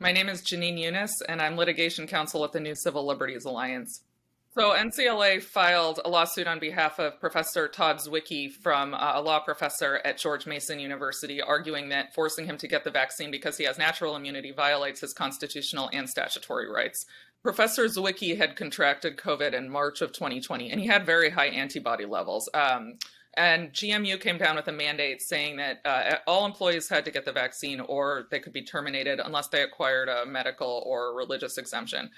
My name is Jenin Younes, and I'm litigation counsel at the New Civil Liberties Alliance. So NCLA filed a lawsuit on behalf of Professor Todd Zwicky from a law professor at George Mason University, arguing that forcing him to get the vaccine because he has natural immunity violates his constitutional and statutory rights. Professor Zwicky had contracted COVID in March of 2020, and he had very high antibody levels. And GMU came down with a mandate saying that all employees had to get the vaccine or they could be terminated unless they acquired a medical or religious exemption.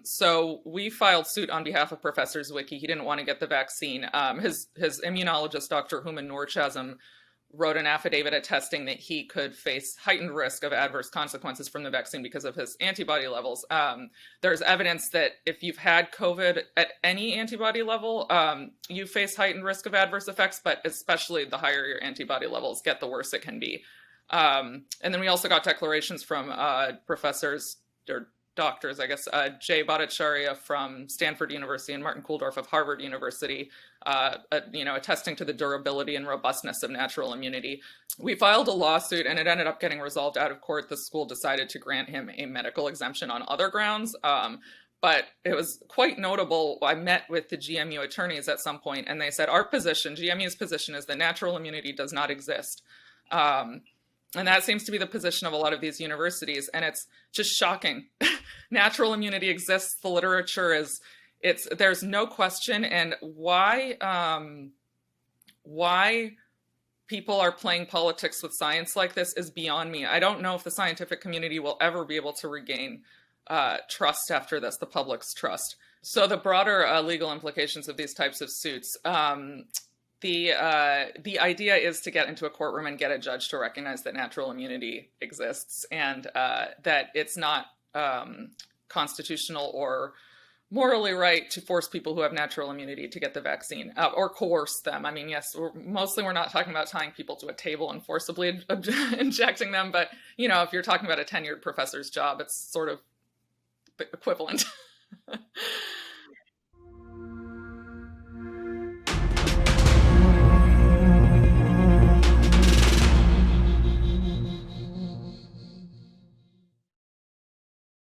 So we filed suit on behalf of Professor Zwicky. He didn't want to get the vaccine. His immunologist, Dr. Human Nurchasm, wrote an affidavit attesting that he could face heightened risk of adverse consequences from the vaccine because of his antibody levels. There's evidence that if you've had COVID at any antibody level, you face heightened risk of adverse effects, but especially the higher your antibody levels get, the worse it can be. And then we also got declarations from professors or doctors, I guess, Jay Bhattacharya from Stanford University and Martin Kulldorff of Harvard University, attesting to the durability and robustness of natural immunity. We filed a lawsuit and it ended up getting resolved out of court. The school decided to grant him a medical exemption on other grounds. But it was quite notable. I met with the GMU attorneys at some point and they said, our position, GMU's position, is that natural immunity does not exist. And that seems to be the position of a lot of these universities. And it's just shocking. Natural immunity exists. The literature there's no question. And why people are playing politics with science like this is beyond me. I don't know if the scientific community will ever be able to regain trust after this, the public's trust. So the broader legal implications of these types of suits, the idea is to get into a courtroom and get a judge to recognize that natural immunity exists and that it's not constitutional or morally right to force people who have natural immunity to get the vaccine or coerce them. I mean, yes, we're not talking about tying people to a table and forcibly injecting them, but if you're talking about a tenured professor's job, it's sort of equivalent.